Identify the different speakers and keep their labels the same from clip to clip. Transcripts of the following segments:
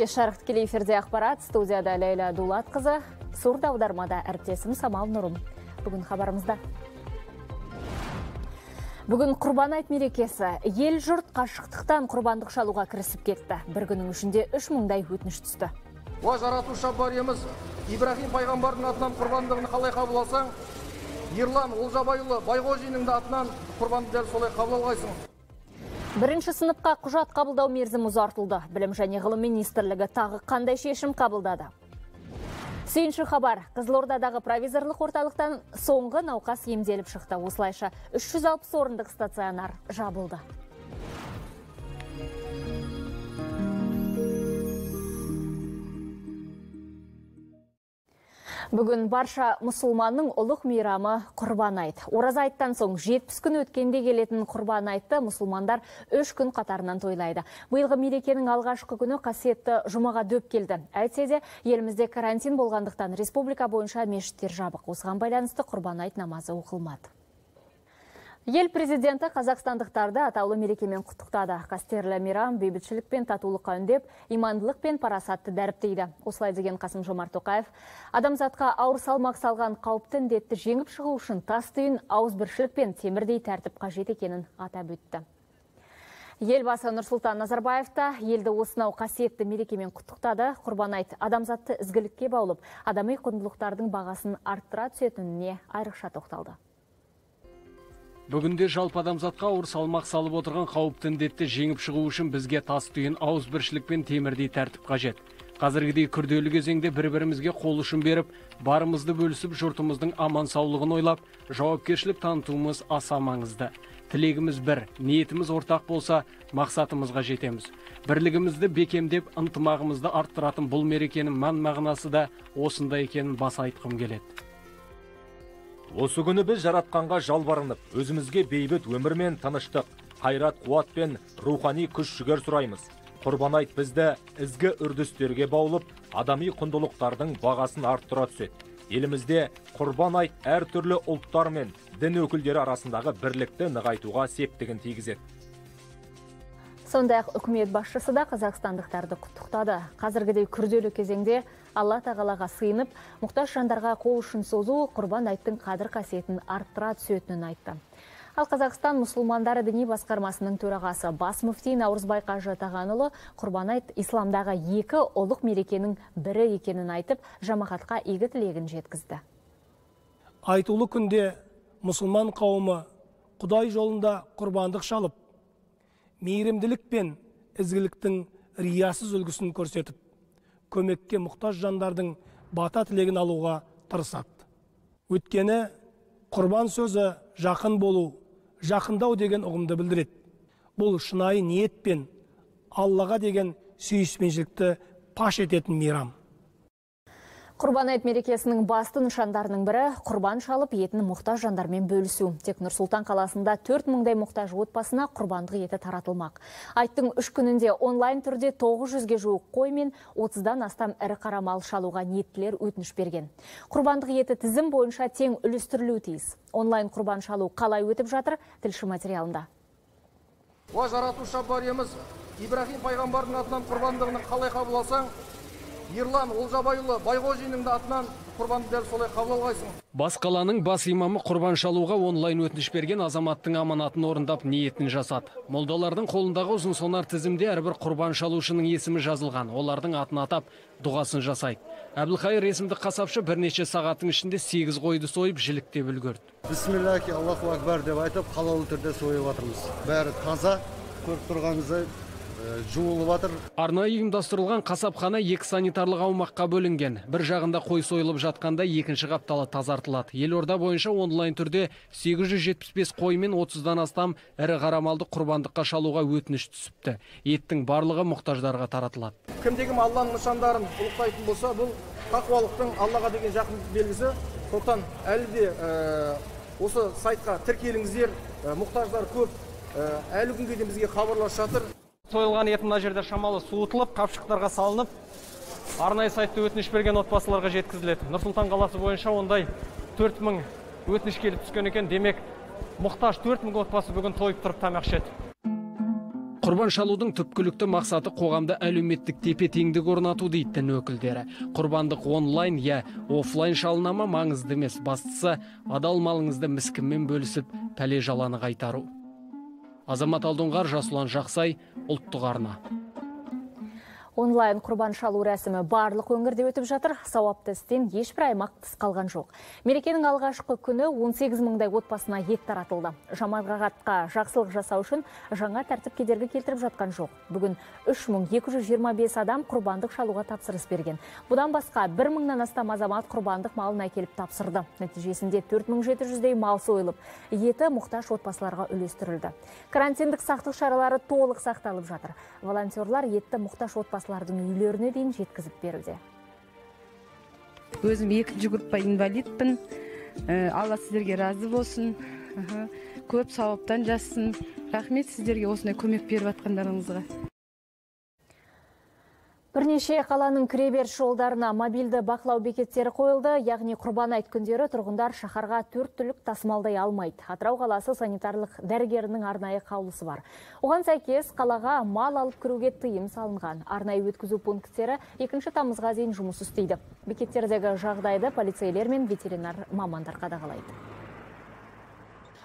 Speaker 1: Кеш жарық тікелей эфирде ақпарат, студияда Лейла Дулатқызы, сурда аудармада әріптесім Самал Нұрым. Бүгін хабарымызда. Бүгін Құрбан айт мерекесі. Ел жұрт қашықтықтан құрбандық шалуға кірісіп кетті. Bir күнің ішінде 3000-дай өтініш түсті.
Speaker 2: Уа жаратушы бариеміз, Ибрахим пайғамбардың атынан құрбандығын қалай қабыл алсаң, Ерлан Олжабайұлы Байғожинің да атынан құрбанды дәл солай қабыл алғайсың.
Speaker 1: Бірінші сыныпқа құжат қабылдау мерзімі ұзартылды. Білім және ғылым министрлігі тағы қандай шешім қабылдады? Сүйінші хабар, Қызылордадағы провизорлық орталықтан соңғы науқас емделіп шықты. Осылайша 360 орындық стационар жабылды. Бүгін барша мұсылманның ұлық мейрамы Құрбан айт. Ораза айттан соң 70 күн өткенде келетін Құрбан айтты мұсылмандар 3 күн қатарынан тойлайды. Биылғы мерекенің алғашқы күні қасиетті жұмаға дөп келді. Әйтсе де елімізде карантин болғандықтан республика бойынша мешіттер жабық. Осыған байланысты Құрбан айт намазы оқылмады. Ел президенті қазақстандықтарды атаулы мерекемен құттықтады. Қастерлі мейрам бейбітшілік пен татулыққа үндеп, имандылық пен парасатты дәріптейді. Осылай деген Қасым-Жомарт Тоқаев, адамзатқа ауыр салмақ салған қауіпті індетті жеңіп шығу үшін тас түйін ауызбіршілік пен темірдей тәртіп қажет екенін атап өтті. Елбасы Нұрсұлтан Назарбаев та елді осынау қасиетті мерекемен құттықтады. Құрбан айт адамзатты ізгілікке баулып, адами құндылықтардың бағасын арттыра түсетініне айрықша тоқталды.
Speaker 3: Бүгінде жалпы адамзатқа ауыр салмақ салып отырған қауіпті індетті жеңіп шығу үшін бізге тас түйін ауызбіршілік пен темірдей тәртіп қажет. Қазіргідей күрделі кезеңде бір-бірімізге қол ұшын беріп, барымызды бөлісіп, жұртымыздың аман саулығын ойлап, жауапкершілік танытуымыз аса маңызды. Тілегіміз бір, ниетіміз ортақ болса, мақсатымызға жетеміз. Бірлігімізді бекемдеп, ынтымағымызды арттыратын бұл мерекенің мән-мағынасы да осында екенін баса айтқым келеді.
Speaker 4: Осы күні біз жаратқанға жалбарынып, өзімізге бейбіт өмір мен тыныштық, қайрат қуат пен рухани күш жігер сұраймыз. Құрбан айт бізді ізгі үрдістерге баулып, адами құндылықтардың бағасын арттыра түседі. Елімізде Құрбан айт әртүрлі ұлттар мен дін өкілдері арасындағы бірлікті нығайтуға септігін тигізеді.
Speaker 1: Сондай-ақ үкімет басшысы да қазақстандықтарды құттықтады. Қазіргідей күрделі кезеңде Алла тағалаға сыйынып, мұқтаж жандарға қол ұшын созу Құрбан айттың қадір қасиетін арттыра түсетінін айтты. Ал Қазақстан мұсылмандары діни басқармасының төрағасы бас мүфти Наурызбай Қажы Тағанұлы Құрбан айт исламдағы екі ұлық мерекенің бірі екенін айтып, жамағатқа игі тілегін жеткізді.
Speaker 5: Айтулы күнде мұсылман қауымы Құдай жолында құрбандық шалып, мейірімділік пен ізгіліктің риясыз үлгісін көрсетіп, көмекке мұқтаж жандардың бата тілегін алуға тырысады. Өйткені құрбан сөзі жақын болу, жақындау деген ұғымды білдіреді. Бұл шынайы ниет пен Аллаға деген сүйіспеншілікті паш ететін мейрам.
Speaker 1: Құрбан айт мерекесінің басты нышандарының бірі құрбан шалып етін мұқтаж жандармен бөлісу. Тек Нұр-Сұлтан қаласында 4000-дай мұқтаж отбасына құрбандық еті таратылмақ. Айттың 3 күнінде онлайн түрде 900-ге жуық қой мен 30-дан астам ірі қара мал шалуға ниеттілер өтініш берген. Құрбандық еті тізім бойынша тең үлестірілуі тиіс. Онлайн құрбан шалу қалай өтіп жатыр? Тілші материалында.
Speaker 2: Уа жаратушы бариеміз, Ибрахим пайғамбардың атынан құрбандығын қалай қабыл алсаң, Ерлан Олжабайұлы Байғожинің да атынан құрбанды дәл солай қабыл алғайсың.
Speaker 3: Бас қаланың бас имамы құрбан шалуға онлайн өтініш берген азаматтың аманатын орындап ниетін жасады. Молдалардың қолындағы ұзын сонар тізімде әрбір құрбан шалушының есімі жазылған. Олардың атын атап, дұғасын жасайды. Әбілхайыр есімді қасапшы бірнеше сағаттың ішінде 8 қойды сойып, жіліктеп үлгерді.
Speaker 6: Бисмиллахи Аллаху акбар деп айтып, халал түрде сойып жатырмыз. Бәрі таза, көріп тұрғаныңыздай жуылып жатыр.
Speaker 3: Арнайы ұйымдастырылған қасапхана 2 санитарлық аумаққа бөлінген. Бір жағында қой сойылып жатқанда екінші қапталы тазартылады. Елорда бойынша онлайн түрде 875 қой мен 30-дан астам ірі қара малды құрбандыққа шалуға өтініш түсіпті. Еттің барлығы мұқтаждарға таратылады.
Speaker 2: Кімдегі Алланың нышандарын ұлықтайтын болса, бұл тақуалықтың Аллаға деген жақындық белгісі. Сондықтан әлі де осы сайтқа тіркеліңіздер, мұқтаждар көп. Әлі күнге де бізге хабарласып жатыр.
Speaker 3: Сойылған ет мына жерде шамалы суытылып, қапшықтарға салынып, арнайы сайтта өтініш берген отбасыларға жеткізіледі. Нұр-Сұлтан қаласы бойынша ондай 4000 өтініш келіп түскен екен. Демек, мұқтаж 4000 отбасы бүгін тойып тұрып тамақ ішеді. Құрбан шалудың түпкілікті мақсаты қоғамда әлеуметтік тепе-теңдік орнату дейді дін өкілдері. Құрбандық онлайн я офлайн шалынама маңызды емес, бастысы адал малыңызды міскінмен бөлісіп, пәле жаланы қайтару. Азамат Алдоңғар, Жасұлан Жақсай, ұлттық арна.
Speaker 1: Онлайн құрбан шалу рәсімі барлық өңірде өтіп жатыр. Сауапты істен ешбір аймақ тыс қалған жоқ. Мерекенің алғашқы күні 18 мыңдай отбасына ет таратылды. Жамағатқа жақсылық жасау үшін жаңа тәртіп кедергі келтіріп жатқан жоқ. Бүгін 3225 адам құрбандық шалуға тапсырыс берген. Бұдан басқа 1000-нан астам азамат құрбандық малын әкеліп тапсырды. Нәтижесінде 4700-дей мал сойылып, еті мұқтаж отбасыларға үлестірілді. Карантиндік сақтық шаралары толық сақталып жатыр. Волонтерлар етті мұқтаж отбасылардың үйлеріне дейін жеткізіп беруде.
Speaker 7: Өзім 2-ші группа инвалидпін. Алла сіздерге разы болсын. Көп сауаптан жассын. Рахмет сіздерге осындай көмек беріп атқандарыңызға.
Speaker 1: Бірнеше қаланың кіреберіс жолдарына мобильді бақылау бекеттері қойылды, яғни құрбан айт күндері тұрғындар шаһарға 4 түлік тасымалдай алмайды. Атырау қаласы санитарлық дәрігерінің арнайы қаулысы бар. Оған сәйкес қалаға мал алып кіруге тыйым салынған. Арнайы өткізу пункттері 2 тамызға дейін жұмыс істейді. Бекеттердегі жағдайды полицейлер мен ветеринар мамандар қадағалайды.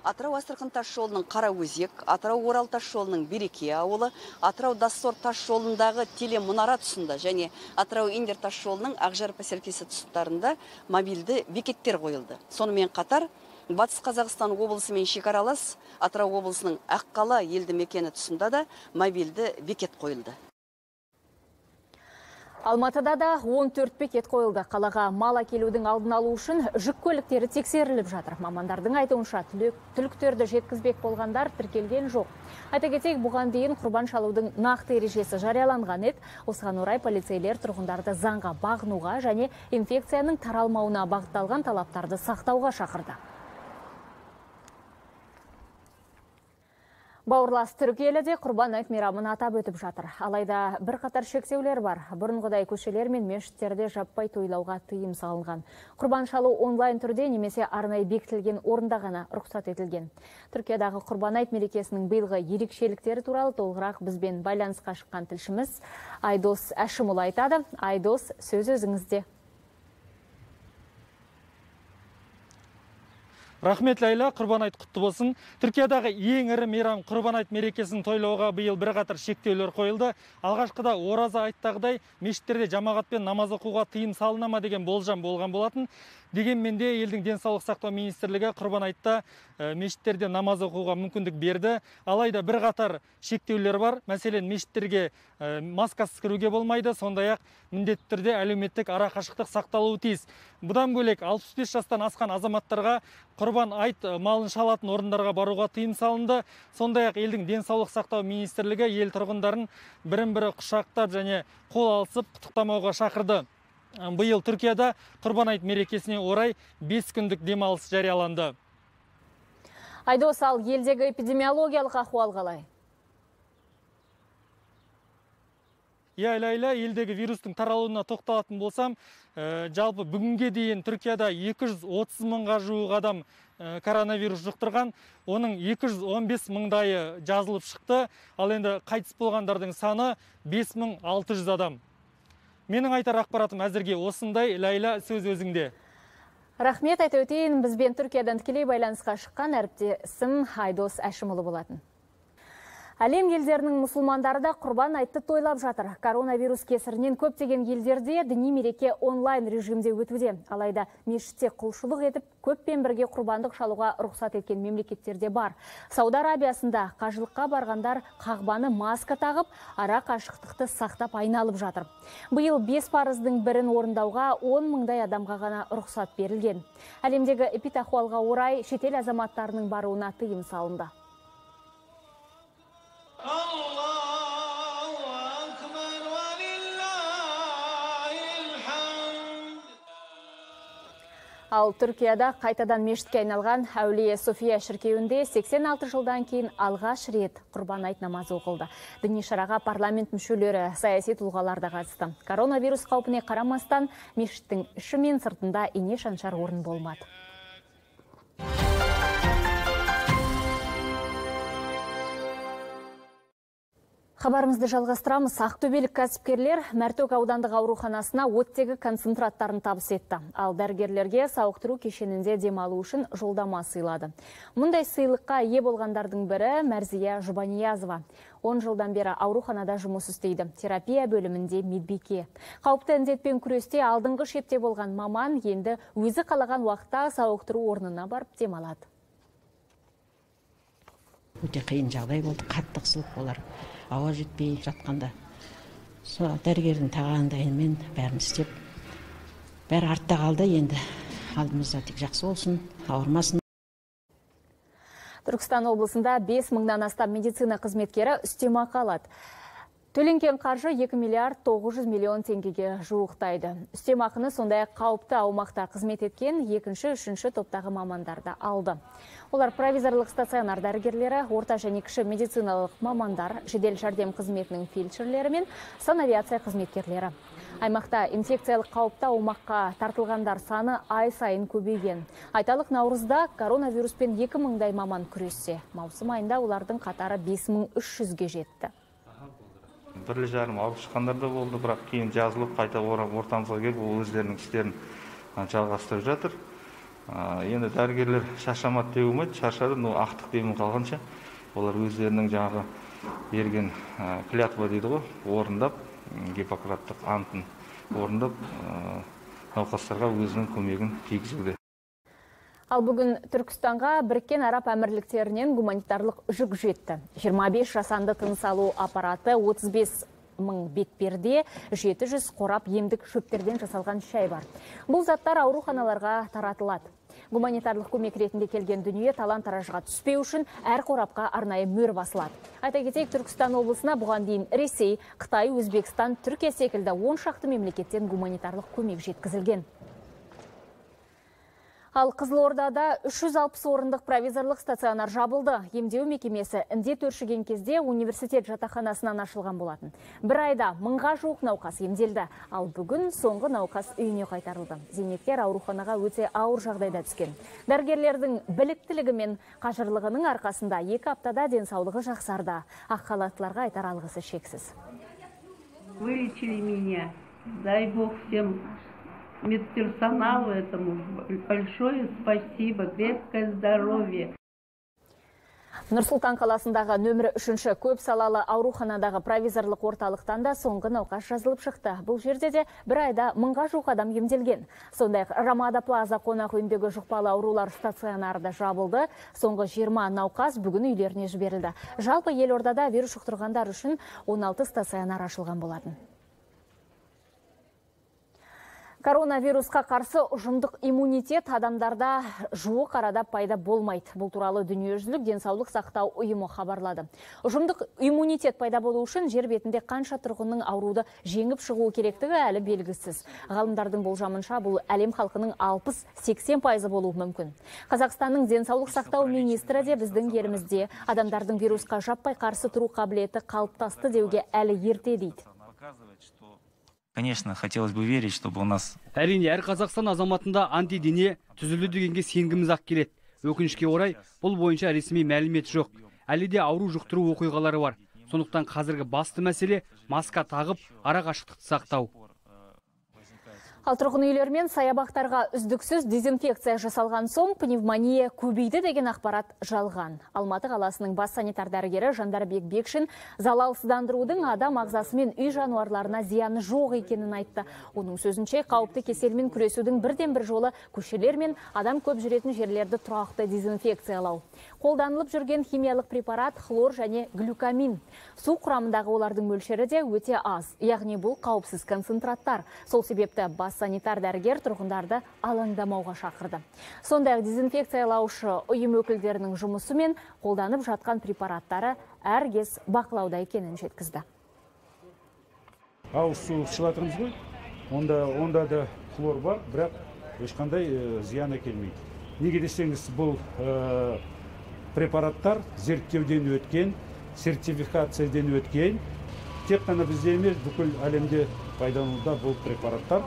Speaker 8: Атырау Астрахань тас жолының Қараөзек, Атырау Орал тас жолының Береке ауылы, Атырау Доссор тас жолындағы телемұнара тұсында және Атырау Индер тас жолының Ақжар поселкесі тұстарында мобильді бекеттер қойылды. Сонымен қатар Батыс Қазақстан облысымен шекаралас Атырау облысының Аққала елді мекені тұсында да мобильді бекет қойылды.
Speaker 1: Алматыда да 14 бекет қойылды. Қалаға мал әкелудің алдын алу үшін жүк көліктері тексеріліп жатыр. Мамандардың айтуынша түліктерді жеткізбек болғандар тіркелген жоқ. Айта кетейік, бұған дейін құрбан шалудың нақты ережесі жарияланған еді. Осыған орай полицейлер тұрғындарды заңға бағынуға және инфекцияның таралмауына бағытталған талаптарды сақтауға шақырды. Бауырлас түрік елі де құрбан айт мейрамын атап өтіп жатыр. Алайда бір қатар шектеулер бар. Бұрынғыдай көшелер мен мешіттерде жаппай тойлауға тыйым салынған. Құрбан шалу онлайн түрде немесе арнайы бекітілген орында ғана рұқсат етілген. Түркиядағы құрбан айт мерекесінің биылғы ерекшеліктері туралы толығырақ бізбен байланысқа шыққан тілшіміз Айдос Әшімұлы айтады. Айдос, сөз өзіңізде.
Speaker 9: Рахмет Лайла, құрбан айт құтты болсын. Түркиядағы ең ірі мейрам құрбан айт мерекесін тойлауға биыл бірқатар шектеулер қойылды. Алғашқыда ораза айттағыдай мешіттерде жамағатпен намаз оқуға тыйым салынама деген болжам болған болатын. Дегенмен де елдің денсаулық сақтау министрлігі құрбан айтта мешіттерде намаз оқуға мүмкіндік берді. Алайда бірқатар шектеулер бар. Мәселен, мешіттерге маскасыз кіруге болмайды, сондай-ақ міндетті түрде әлеуметтік арақашықтық сақталуы тиіс. Бұдан бөлек 65 жастан асқан азаматтарға құрбан айт малын шалатын орындарға баруға тыйым салынды. Сондай-ақ елдің денсаулық сақтау министрлігі ел тұрғындарын бірін-бірі құшақтап және қол алысып құттықтамауға шақырды. Биыл Түркияда құрбан айт мерекесіне орай 5 күндік демалыс жарияланды.
Speaker 1: Айдос, ал елдегі эпидемиологиялық ахуал қалай?
Speaker 9: Лайла, елдегі вирустың таралуына тоқталатын болсам, жалпы бүгінге дейін Түркияда 230 мыңға жуық адам коронавирус жұқтырған, оның 215 мыңдайы жазылып шықты, ал енді қайтыс болғандардың саны 5600 адам. Менің айтар ақпаратым әзірге осындай. Лайла, сөз өзіңде.
Speaker 1: Рахмет, айта өтейін, бізбен Түркиядан тікелей байланысқа шыққан әріптесім Айдос Әшімұлы болатын. Әлем елдерінің мұсылмандары да құрбан айтты тойлап жатыр. Коронавирус кесірінен көптеген елдерде діни мереке онлайн режимде өтуде. Алайда мешітте құлшылық етіп, көппен бірге құрбандық шалуға рұқсат еткен мемлекеттерде бар. Сауд Арабиясында қажылыққа барғандар қағбаны маска тағып, ара қашықтықты сақтап айналып жатыр. Биыл 5 парыздың бірін орындауға 10 мыңдай адамға ғана рұқсат берілген. Әлемдегі эпидахуалға орай шетел азаматтарының баруына тыйым салынды. Ал Түркияда қайтадан мешітке айналған Әулие София шіркеуінде 86 жылдан кейін алғаш рет құрбан айт намазы оқылды. Діни шараға парламент мүшелері, саяси тұлғалар да қатысты. Коронавирус қаупіне қарамастан мешіттің іші мен сыртында ине шаншар орын болмады. Хабарымызды жалғастырамыз. Ақтөбелік кәсіпкерлер Мәртөк аудандық ауруханасына оттегі концентраттарын табыс етті. Ал дәрігерлерге сауықтыру кешенінде демалу үшін жолдама сыйлады. Мұндай сыйлыққа ие болғандардың бірі Мәрзия Жұбаниязова. 10 жылдан бері ауруханада жұмыс істейді. Терапия бөлімінде медбике. Қауіпті індетпен күресте алдыңғы шепте болған маман енді өзі қалаған уақытта сауықтыру орнына барып демалады.
Speaker 10: Өте қиын жағдай болды, қатты қысылып олар ауа жетпей жатқанда. Сол дәрігердің тағайындауымен бәрін істеп, бәрі артта қалды, енді алдымызда тек жақсы болсын, ауырмасын.
Speaker 1: Түркістан облысында 5 мыңнан астам медицина қызметкері үстемақы алады. Төленген қаржы 2 миллиард 900 миллион теңгеге жуықтайды. Үстемақыны сондай қауіпті аумақта қызмет еткен 2-3 топтағы мамандарды алды. Олар провизорлық стационар дәрігерлері, орта және кіші медициналық мамандар, жедел жәрдем қызметінің фельдшерлері мен санавиация қызметкерлері. Аймақта инфекциялық қауіпті аумаққа тартылғандар саны ай сайын көбейген. Айталық наурызда коронавируспен 2 мыңдай маман күрессе, маусым айында олардың қатары 5300-ге жетті.
Speaker 11: Бірлі жарым алып шыққандар да болды, бірақ кейін жазылып қайта ортамызға келіп, ол өздерінің істерін жалғастырып жатыр. Енді дәрігерлер шаршамады деу болмайды, шаршады, но ақтық демін қалғанша олар өздерінің жаңағы берген клятва дейді ғой, орындап, гиппократтық антын орындап, науқастарға өзінің көмегін тигізуде.
Speaker 1: Ал бүгін Түркістанға Біріккен Араб Әмірліктерінен гуманитарлық жүк жетті. 25 жасанды тыныс алу аппараты, 35 мың бетперде, 700 қорап емдік шөптерден жасалған шай бар. Бұл заттар ауруханаларға таратылады. Гуманитарлық көмек ретінде келген дүние талан-таражға түспеу үшін әр қорапқа арнайы мөр басылады. Айта кетейік, Түркістан облысына бұған дейін Ресей, Қытай, Өзбекстан, Түркия секілді 10 шақты мемлекеттен гуманитарлық көмек жеткізілген. Ал Қызылордада 360 орындық провизорлық стационар жабылды. Емдеу мекемесі індет өршіген кезде университет жатақханасынан ашылған болатын. Бір айда 1000-ға жуық науқас емделді. Ал бүгін соңғы науқас үйіне қайтарылды. Зейнеткер ауруханаға өте ауыр жағдайда түскен. Дәрігерлердің біліктілігі мен қажырлығының арқасында 2 аптада денсаулығы жақсарды. Ақ халаттыларға айтар алғысы шексіз.
Speaker 12: Вылечили меня. Дай Бог всем медперсоналу этому большое спасибо, крепкое здоровье.
Speaker 1: Нұр-Сұлтан қаласындағы нөмірі 3-ші көп салалы ауруханадағы провизорлық орталықтан да соңғы науқас жазылып шықты. Бұл жерде де бір айда 1000-ға жуық адам емделген. Сондай Рамада Плаза қонақ үйіндегі жұқпалы аурулар стационары да жабылды. Соңғы 20 науқас бүгін үйлеріне жіберілді. Жалпы елордада вирус жұқтырғандар үшін 16 стационар ашылған болатын. Коронавирусқа қарсы ұжымдық иммунитет адамдарда жуық арада пайда болмайды. Бұл туралы дүниежүзілік денсаулық сақтау ұйымы хабарлады. Ұжымдық иммунитет пайда болу үшін жер бетінде қанша тұрғынның ауруды жеңіп шығуы керектігі әлі белгісіз. Ғалымдардың болжамынша бұл әлем халқының 60-80% болуы мүмкін. Қазақстанның денсаулық сақтау министрі де біздің елімізде адамдардың вирусқа жаппай қарсы тұру қабілеті қалыптасты деуге әлі ерте дейді.
Speaker 13: Конечно, хотелось бы верить, чтобы у нас...
Speaker 3: Әрине, әр Қазақстан азаматында антидене түзілді дегенге сенгіміз ақ келеді. Өкінішке орай, бұл бойынша ресми мәлімет жоқ. Әлі де ауру жұқтыру оқиғалары бар. Сондықтан қазіргі басты мәселе маска тағып, ара қашықтықты сақтау.
Speaker 1: Ал тұрғын үйлер мен саябақтарға үздіксіз дезинфекция жасалған соң пневмония көбейді деген ақпарат жалған. Алматы қаласының бас санитар дәрігері Жандарбек Бекшин залалсыздандырудың адам ағзасы мен үй жануарларына зияны жоқ екенін айтты. Оның сөзінше қауіпті кеселмен күресудің бірден-бір жолы көшелер мен адам көп жүретін жерлерді тұрақты дезинфекциялау. Қолданылып жүрген химиялық препарат хлор және глюкамин. Су құрамындағы олардың мөлшері де өте аз, яғни бұл қауіпсіз концентраттар. Сол себепті бас санитар дәрігер тұрғындарды алаңдамауға шақырды. Сондай дезинфекциялаушы ұйым өкілдерінің жұмысы мен қолданып жатқан препараттары әркез бақылауда екенін жеткізді.
Speaker 14: Ауыз су ішіп жатырмыз ғой, онда да хлор бар, бірақ ешқандай зиян әкелмейді. Неге десеңіз, бұл препараттар зерттеуден өткен, сертификациядан өткен, тек қана бізде емес, бүкіл әлемде пайдаланылуда бұл препараттар.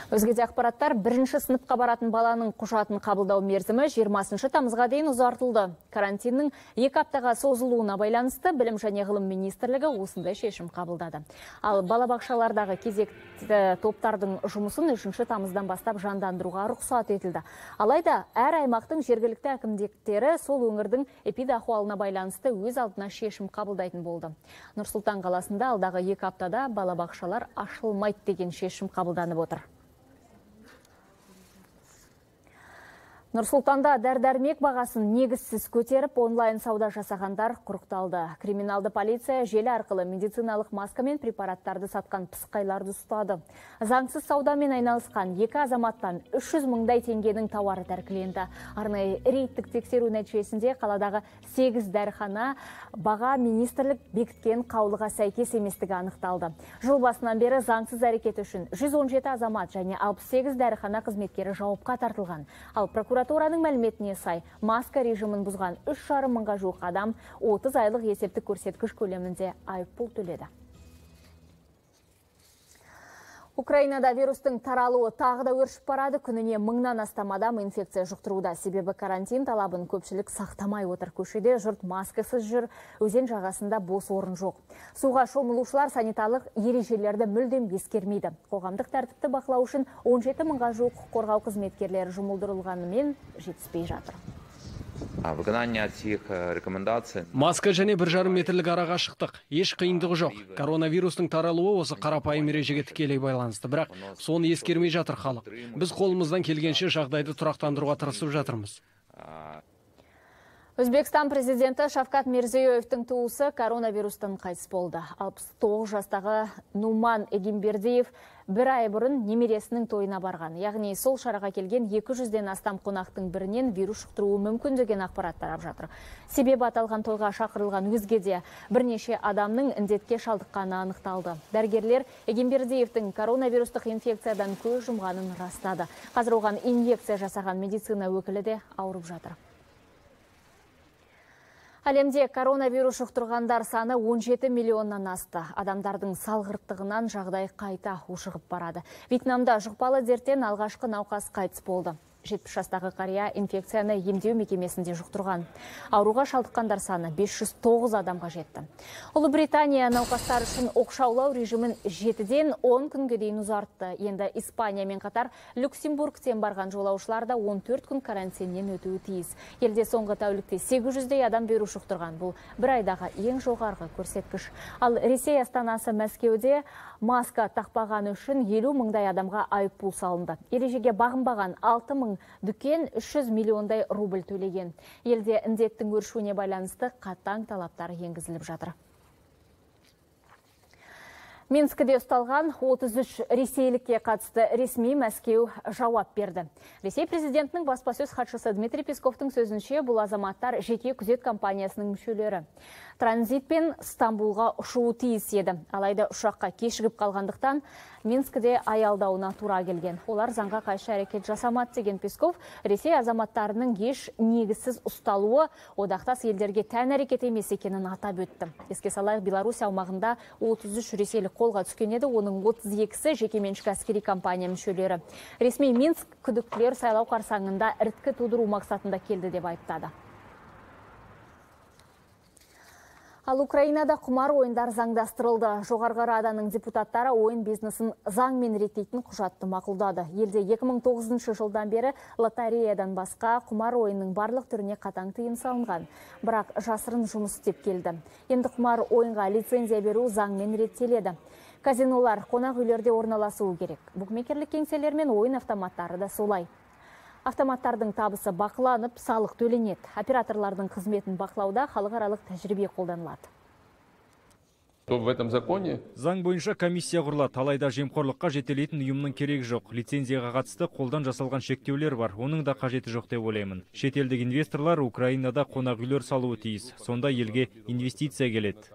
Speaker 1: Өзгеде ақпараттар, бірінші сыныпқа баратын баланың құжатын қабылдау мерзімі 20 тамызға дейін ұзартылды. Карантиннің 2 аптаға созылуына байланысты Білім және ғылым министрлігі осындай шешім қабылдады. Ал балабақшалардағы кезекті топтардың жұмысын 3 тамыздан бастап жандандыруға рұқсат етілді. Алайда әр аймақтың жергілікті әкімдіктері сол өңірдің эпидахуалына байланысты өз алдына шешім қабылдайтын болды. Нұр-Сұлтан қаласында алдағы 2 аптада балабақшалар ашылмайды деген шешім қабылданып отыр. Нұр-Сұлтанда дәрі-дәрмек бағасын негізсіз көтеріп, онлайн сауда жасағандар құрықталды. Криминалды полиция желі арқылы медициналық маска мен препараттарды сатқан пысқайларды ұстады. Заңсыз саудамен айналысқан 2 азаматтан 300 мыңдай теңгенің тауары тәркіленді. Арнайы рейдтік тексеру нәтижесінде қаладағы 8 дәріхана баға министрлік бекіткен қаулыға сәйкес еместігі анықталды. Жыл басынан бері заңсыз әрекет үшін 117 азамат және 68 дәріхана қызметкері жауапқа тартылған. Ал прокуратураның мәліметіне сай, маска режимін бұзған 3,5 мыңға жуық адам 30 айлық есептік көрсеткіш көлемінде айыппұл төледі. Украинада вирустың таралуы тағы да өршіп барады. Күніне 1000-нан астам адам инфекция жұқтыруда. Себебі карантин талабын көпшілік сақтамай отыр. Көшеде жұрт маскасыз жүр, өзен жағасында бос орын жоқ. Суға шомылушылар санитарлық ережелерді мүлдем ескермейді. Қоғамдық тәртіпті бақылау үшін 17 мыңға жуық құқық қорғау қызметкерлері жұмылдырылғанымен жетіспей жатыр.
Speaker 15: Виконання цих рекомендацій.
Speaker 3: Маска және 1,5 метрлік арақашықтық. Еш қиындығы жоқ. Коронавирустың таралуы осы қарапайым ережеге тікелей байланысты. Бірақ соны ескермей жатыр халық. Біз қолымыздан келгенше жағдайды тұрақтандыруға тырысып жатырмыз.
Speaker 1: Өзбекстан президенті Шавкат Мирзиёевтің туысы коронавирустан қайтыс болды. 69 жастағы Нуман Эгимбердиев 1 ай бұрын немересінің тойына барған. Яғни сол шараға келген 200-ден астам қонақтың бірінен вирус жұқтыруы мүмкін деген ақпарат тарап жатыр. Себебі аталған тойға шақырылған өзге де бірнеше адамның індетке шалдыққаны анықталды. Дәрігерлер Эгимбердиевтің коронавирустық инфекциядан көз жұмғанын растады. Қазір оған инъекция жасаған медицина өкілі де ауырып жатыр. Әлемде коронавирус жұқтырғандар саны 17 миллионнан асты. Адамдардың салғырттығынан жағдай қайта ушығып барады. Вьетнамда жұқпалы дерттен алғашқы науқас қайтыс болды. 70 жастағы қария инфекцияны емдеу мекемесінде жұқтырған. Ауруға шалдыққандар саны 509 адамға жетті. Ұлыбритания науқастар үшін оқшаулау режимін 7-ден 10 күнге дейін ұзартты. Енді Испаниямен қатар Люксембургтен барған жолаушылар да 14 күн карантиннен өтуі тиіс. Елде соңғы тәулікте 800-дей адам вирус жұқтырған. Бұл бір айдағы ең жоғарғы көрсеткіш. Ал Ресей астанасы Мәскеуде маска тақпаған үшін 50 мыңдай адамға айыппұл салынды. Ережеге бағынбаған 6 мың дүкен 300 миллиондай рубль төлеген. Елде індеттің өршуіне байланысты қатаң талаптар енгізіліп жатыр. Минскіде ұсталған 33 ресейлікке қатысты ресми Мәскеу жауап берді. Ресей президентінің баспасөз хатшысы Дмитрий Песковтың сөзінше, бұл азаматтар жеке күзет компаниясының мүшелері. Транзитпен Стамбулға ұшуы тиіс еді. Алайда ұшаққа кешігіп қалғандықтан Минскіде аялдауына тура келген. Олар заңға қайшы әрекет жасамады деген Песков, Ресей азаматтарының еш негізсіз ұсталуы одақтас елдерге тән әрекет емес екенін атап өтті. Еске салайық, Беларусь аумағында 33 ресейлік қолға түскен еді, оның 32-сі жекеменшік әскери компания мүшелері. Ресми Минск күдіктілер сайлау қарсаңында іріткі тудыру мақсатында келді деп айыптады. Ал Украинада құмар ойындар заңдастырылды. Жоғарғы Раданың депутаттары ойын бизнесін заңмен реттейтін құжатты мақұлдады. Елде 2009 жылдан бері лотереядан басқа құмар ойынның барлық түріне қатаң тыйым салынған. Бірақ жасырын жұмыс істеп келді. Енді құмар ойынға лицензия беру заңмен реттеледі. Казинолар қонақ үйлерде орналасуы керек. Букмекерлік кеңселер мен ойын автоматтары да солай. Автоматтардың табысы бақыланып, салық төленеді. Операторлардың қызметін бақылауда халықаралық тәжірибе қолданылады.
Speaker 4: Заң бойынша комиссия құрылады, алайда жемқорлыққа жетелейтін ұйымның керегі жоқ. Лицензияға қатысты қолдан жасалған шектеулер бар, оның да қажеті жоқ деп ойлаймын. Шетелдік инвесторлар Украинада қонақ үйлер салуы тиіс, сонда елге инвестиция келеді.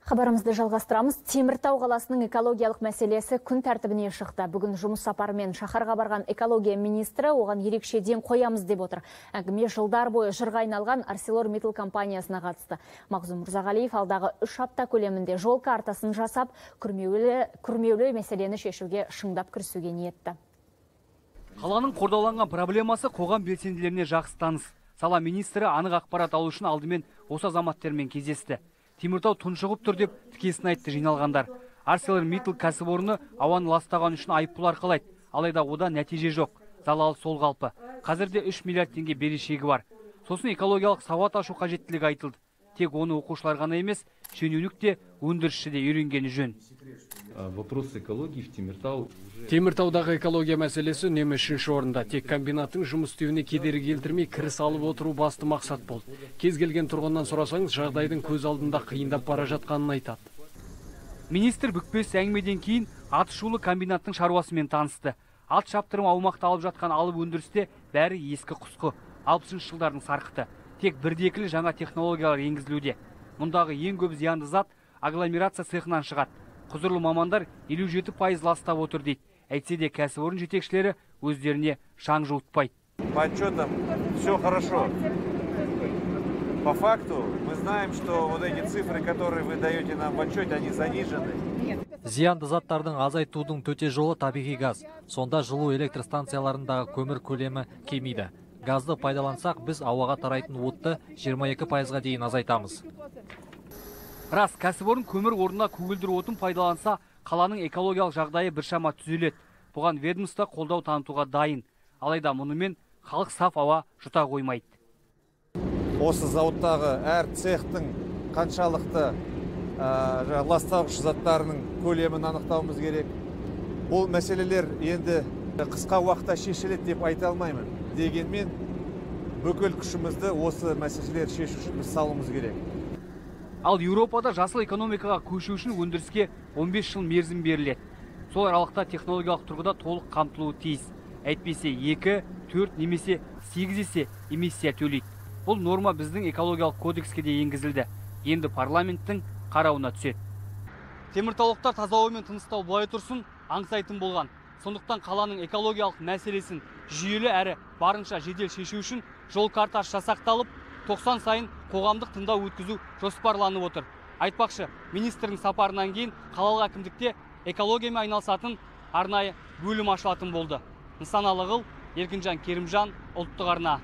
Speaker 1: Хабарымызды жалғастырамыз. Теміртау қаласының экологиялық мәселесі күн тәртібіне шықты. Бүгін жұмыс сапарымен шаһарға барған экология министрі оған ерекше ден қоямыз деп отыр. Әңгіме жылдар бойы жырға айналған ArcelorMittal компаниясына қатысты. Мағзұм Мырзағалиев алдағы 3 апта көлемінде жол картасын жасап, күрмеулі мәселені шешуге шыңдап кірісуге ниетті.
Speaker 16: Қаланың қордаланған проблемасы қоғам белсенділеріне жақсы таныс. Сала министрі анық ақпарат алу үшін алдымен осы азаматтермен кездесті. Теміртау тұншығып тұр деп тікесін айтты жиналғандар. ArcelorMittal кәсіпорны ауаны ластаған үшін айыппұл арқалайды. Алайда одан нәтиже жоқ. Залал сол қалпы. Қазірде 3 миллиард теңге берешегі бар. Сосын экологиялық сауат ашу қажеттілігі айтылды. Тек оны оқушылар ғана емес, шенеунік те, өндірісші де үйренгені жөн.
Speaker 17: Вопрос экологии в Теміртау.
Speaker 3: Теміртаудағы экология мәселесі үнемі 3-ші орында. Тек комбинаттың жұмыс істеуіне кедергі келтірмей кіріс алып отыру басты мақсат болды. Кез келген тұрғыннан сұрасаңыз, жағдайдың көз алдында қиындап бара жатқанын айтады.
Speaker 16: Министр бүкпес әңгімеден кейін атышулы комбинаттың шаруасымен танысты. Ат шаптырым аумақты алып жатқан алып өндірісте бәрі ескі құсқы, 60-шы жылдардың сарқыты. Тек бірдекілі жаңа технологиялар енгізілуде. Мұндағы ең көп зиянды зат агломерация цехынан шығады. Құзырлы мамандар 57% ластап отыр дейді. Әйтсе де кәсіпорын жетекшілері өздеріне шаң жуытпайды.
Speaker 18: По отчетам все хорошо. По факту мы знаем, что вот эти цифры, которые вы даете нам в отчете, они занижены.
Speaker 19: Зиянды заттардың азайтудың төте жолы табиғи газ. Сонда жылу электростанцияларындағы көмір көлемі кемейді. Газды пайдалансақ, біз ауаға тарайтын отты 22%-ға дейін азайтамыз.
Speaker 16: Рас, кәсіпорын көмір орнына көгілдір отын пайдаланса, қаланың экологиялық жағдайы біршама түзеледі. Бұған ведомство қолдау танытуға дайын. Алайда мұнымен халық саф ауа жұта қоймайды.
Speaker 18: Осы зауыттағы әр цехтың қаншалықты ластағыш заттарының көлемін анықтауымыз керек. Бұл мәселелер енді қысқа уақытта шешіледі деп айта алмаймын. Дегенмен бүкіл күшімізді осы мәселелер шешу үшін біз салуымыз керек.
Speaker 16: Ал Еуропада жасыл экономикаға көшу үшін өндіріске 15 жыл мерзім беріледі. Сол аралықта технологиялық тұрғыда толық қамтылуы тиіс. Әйтпесе 2, 4 немесе 8 есе эмиссия төлейді. Бұл норма біздің экологиялық кодекске де енгізілді. Енді парламенттің қарауына түседі. Теміртаулықтар таза ауамен тыныстау былай тұрсын аңсайтын болған. Сондықтан қаланың экологиялық мәселесін жүйелі әрі барынша жедел шешу үшін жол картасы жасақталып, 90 сайын қоғамдық тыңдау өткізу жоспарланып отыр. Айтпақшы, министрдің сапарынан кейін қалалық әкімдікте экологиямен айналысатын арнайы бөлім ашылатын болды. Нысаналы Ғыл, Еркінжан Керімжан, ұлттық арна.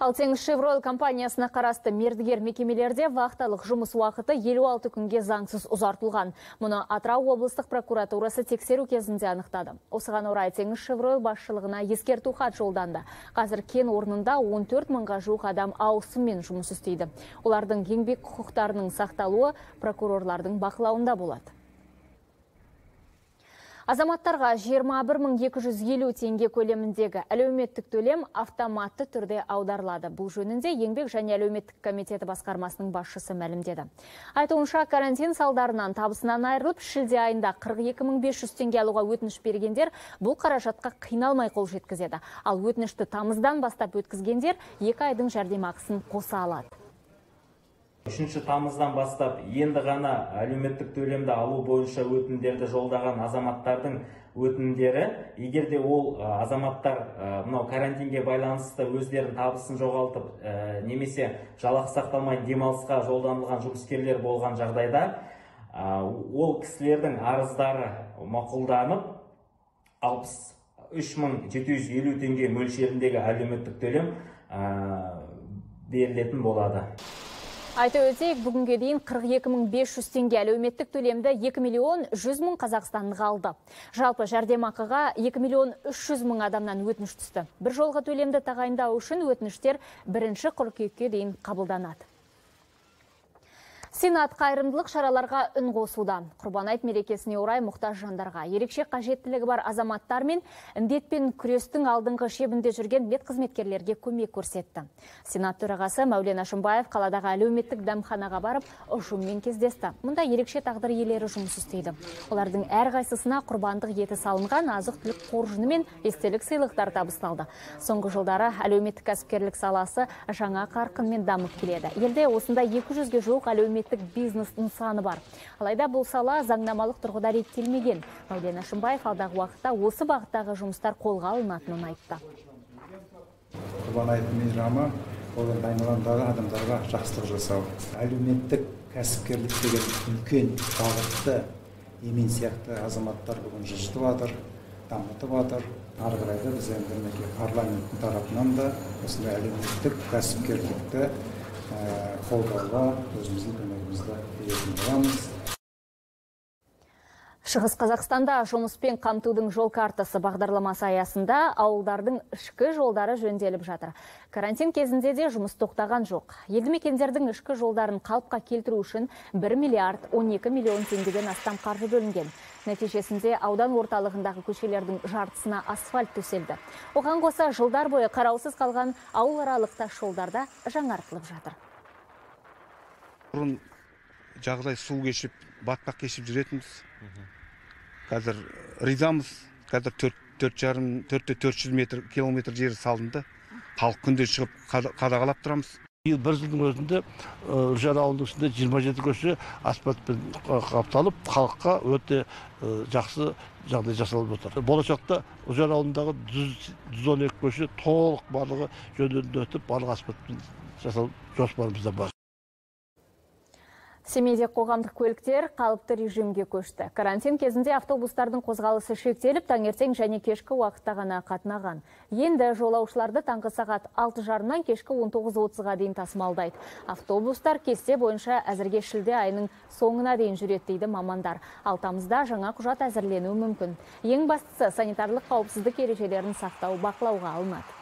Speaker 1: Ал Теңіз-Шевройл компаниясына қарасты мердігер мекемелерде вақталық жұмыс уақыты 56 күнге заңсыз ұзартылған. Мұны Атырау облыстық прокуратурасы тексеру кезінде анықтады. Осыған орай Теңіз-Шевройл басшылығына ескерту хат жолданды. Қазір кен орнында 14 мыңға жуық адам ауысыммен жұмыс істейді. Олардың еңбек құқықтарының сақталуы прокурорлардың бақылауында болады. Азаматтарға 21.250 теңге көлеміндегі әлеуметтік төлем автоматты түрде аударылады. Бұл жөнінде еңбек және әлеуметтік комитеті басқармасының басшысы мәлімдеді. Айтуынша, карантин салдарынан табысынан айырылып, шілде айында 42.500 теңге алуға өтініш бергендер бұл қаражатқа қиналмай қол жеткізеді. Ал өтінішті тамыздан бастап өткізгендер 2 айдың жәрдемақысын қоса алады.
Speaker 20: 3 тамыздан бастап енді ғана әлеуметтік төлемді алу бойынша өтіндерді жолдаған азаматтардың өтіндері, егерде ол азаматтар мынау карантинге байланысты өздерінің табысын жоғалтып, немесе жалақы сақталмай демалысқа жолданылған жұмыскерлер болған жағдайда, ол кісілердің арыздары мақұлданып, 63.750 теңге мөлшеріндегі әлеуметтік төлем берілетін болады.
Speaker 1: Айта өтейік, бүгінге дейін 42.500 теңге әлеуметтік төлемді 2.100.000 қазақстандық алды. Жалпы жәрдемақыға 2.300.000 адамнан өтініш түсті. Бір жолғы төлемді тағайындау үшін өтініштер 1 қыркүйекке дейін қабылданады. Сенат қайырымдылық шараларға үн қосуда. Құрбан айт мерекесіне орай мұқтаж жандарға, ерекше қажеттілігі бар азаматтар мен індетпен күрестің алдыңғы шебінде жүрген медқызметкерлерге көмек көрсетті. Сенат төрағасы Мәулен Әшімбаев қаладағы әлеуметтік дәмханаға барып, ұжыммен кездесті. Мұнда ерекше тағдыр иелері жұмыс істейді. Олардың әрқайсысына құрбандық еті салынған азық-түлік қоржыны мен естелік сыйлықтар табысталды. Соңғы жылдары әлеуметтік кәсіпкерлік саласы жаңа қарқынмен дамып келеді. Елде осында 200-ге жуық әлеуметтік әлеуметтік бизнес нысаны бар. Алайда бұл сала заңнамалық тұрғыда реттелмеген. Мәулен Әшімбаев алдағы уақытта осы бағыттағы жұмыстар қолға алынатынын айтты.
Speaker 21: Құрбан айт мейрамы ол айналадағы адамдарға жақсылық жасау. Әлеуметтік кәсіпкерлік деген үлкен бағытты емен сияқты азаматтар бүгін жылжытып жатыр, дамытып жатыр. Ары қарай да біз енді парламенттің тарапынан да осындай әлеуметтік кәсіпкерлікті қолдауға өзіміздің көмегімізді беретін боламыз.
Speaker 1: Шығыс Қазақстанда жұмыспен қамтудың жол картасы бағдарламасы аясында ауылдардың ішкі жолдары жөнделіп жатыр. Карантин кезінде де жұмыс тоқтаған жоқ. Елді мекендердің ішкі жолдарын қалыпқа келтіру үшін 1 миллиард 12 миллион теңгеден астам қаржы бөлінген. Нәтижесінде аудан орталығындағы көшелердің жартысына асфальт төселді. Оған қоса жылдар бойы қараусыз қалған ауыларалық тас жолдарда жаңартылып жатыр.
Speaker 22: Бұрын жағдай су кешіп, батпақ кешіп жүретінбіз. Қазір ризамыз. Қазір 400 километр жері салынды. Халық күнде шығып қадағалап тұрамыз.
Speaker 23: Бір жылдың өзінде Үржар ауылының үстінде 27 көше асфальтпен қапталып, халыққа өте жақсы жағдай жасалып отыр. Болашақта Үржар ауылындағы 112 көше толық барлығы жөндеуден өтіп, барлық асфальтпен жасалып жоспарымызда бар.
Speaker 1: Семейде қоғамдық көліктер қалыпты режимге көшті. Карантин кезінде автобустардың қозғалысы шектеліп, таңертең және кешкі уақытта ғана қатынаған. Енді жолаушыларды таңғы сағат 6:30-нан кешкі 19:30-ға дейін тасымалдайды. Автобустар кесте бойынша әзірге шілде айының соңына дейін жүреді дейді мамандар. Ал тамызда жаңа құжат әзірленуі мүмкін. Ең бастысы санитарлық қауіпсіздік ережелерін сақтау бақылауға алынады.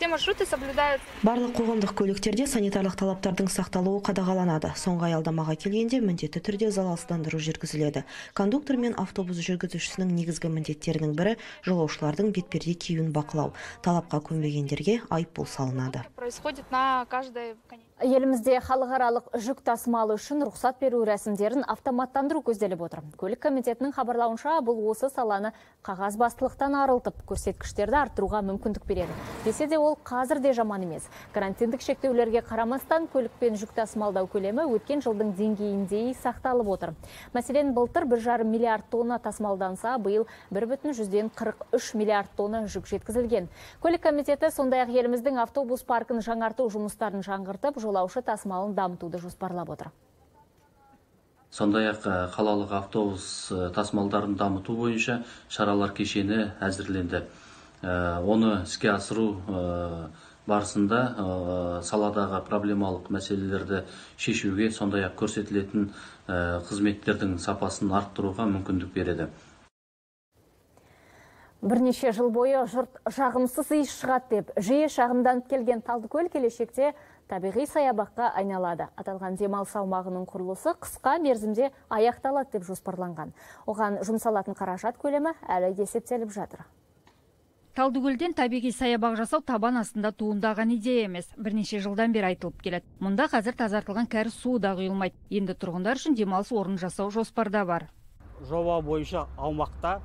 Speaker 24: Маршруты соблюдаются.
Speaker 25: Барлық қоғамдық көліктерде санитарлық талаптардың сақталуы қадағаланады. Соңғы аялдамаға келгенде міндетті түрде залалсыздандыру жүргізіледі. Кондуктор мен автобус жүргізушісінің негізгі міндеттерінің бірі жолаушылардың бетперде киюін бақылау. Талапқа көнбегендерге айыппұл салынады.
Speaker 24: Происходит на каждой.
Speaker 1: Елімізде халықаралық жүк тасымалы үшін рұқсат беру рәсімдерін автоматтандыру көзделіп отыр. Көлік комитетінің хабарлауынша бұл осы саланы қағаз бастылықтан арылтып, көрсеткіштерді арттыруға мүмкіндік береді. Десе де ол қазір де жаман емес. Карантиндік шектеулерге қарамастан көлікпен жүк тасымалдау көлемі өткен жылдың деңгейіндей сақталып отыр. Мәселен, былтыр 1,5 миллиард тонна тасымалданса, биыл 1,43 миллиард тонна жүк жеткізілген. Көлік комитеті сондай-ақ еліміздің автобус паркін жаңарту жұмыстарын жаңғыртып, жолаушы тасымалын дамытуды жоспарлап отыр.
Speaker 26: Сондай-ақ қалалық автобус тасымалдарын дамыту бойынша шаралар кешені әзірленді. Оны іске асыру барысында саладағы проблемалық мәселелерді шешуге, сондай-ақ көрсетілетін қызметтердің сапасын арттыруға мүмкіндік береді.
Speaker 1: Бірнеше жыл бойы жұрт жағымсыз иіс шығады деп, жиі шағымданып келген Талдыкөл келешекте табиғи саябаққа айналады. Аталған демалыс аумағының құрылысы қысқа мерзімде аяқталады деп жоспарланған. Оған жұмсалатын қаражат көлемі әлі есептеліп жатыр.
Speaker 27: Талдыкөлден табиғи саябақ жасау табан астында туындаған идея емес. Бірнеше жылдан бері айтылып келеді. Мұнда қазір тазартылған кәріз суы да құйылмайды. Енді тұрғындар үшін демалыс орнын жасау жоспарда бар.
Speaker 28: Жоба бойынша аумақта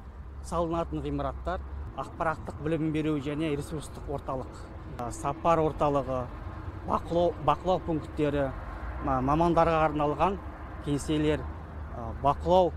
Speaker 28: салынатын ғимараттар ақпараттық білім беру және ресурстық орталық, сапар орталығы, бақылау пункттері, мамандарға арналған кеңселер, бақылау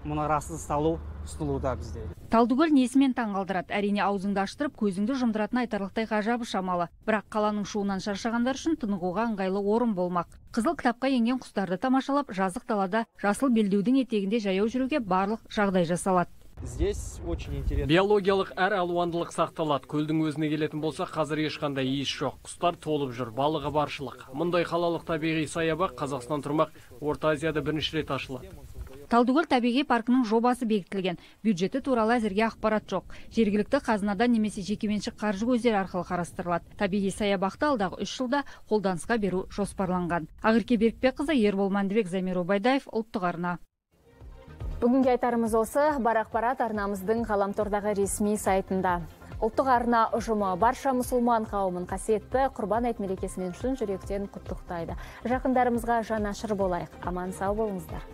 Speaker 28: мұнарасы салу ұсынылуда бізде.
Speaker 27: Талдыкөл несімен таңғалдырады. Әрине аузыңды аштырып, көзіңді жұмдыратын айтарлықтай ғажабы шамалы. Бірақ қаланың шуынан шаршағандар үшін тынығуға ыңғайлы орын болмақ. Қызыл кітапқа енген құстарды тамашалап, жазық далада жасыл белдеудің етегінде жаяу жүруге барлық жағдай жасалады.
Speaker 28: Здесь очень интересно.
Speaker 3: Биологиялық әр алуандылық сақталады. Көлдің өзіне келетін болса, қазір ешқандай иіс жоқ. Құстар толып жүр, балығы баршылық. Мұндай қалалық табиғи саябақ Қазақстан тұрмақ Орта Азияда бірінші рет ашылады.
Speaker 27: Талдыкөл табиғи паркінің жобасы бекітілген. Бюджеті туралы әзірге ақпарат жоқ. Жергілікті қазынадан немесе жекеменшік қаржы көздері арқылы қарастырылады. Табиғи саябақты алдағы 3 жылда қолданысқа беру жоспарланған. Ақерке Берікбекқызы, Ербол Мәндібек, Замир Обайдаев, Ұлттық арна.
Speaker 1: Бүгінге айтарымыз осы. Бар ақпарат арнамыздың ғаламтордағы ресми сайтында. Ұлттық арна ұжымы барша мұсылман қауымын қасиетті Құрбан айт мерекесімен шын жүректен құттықтайды. Жақындарымызға жанашыр болайық. Аман сау болыңыздар.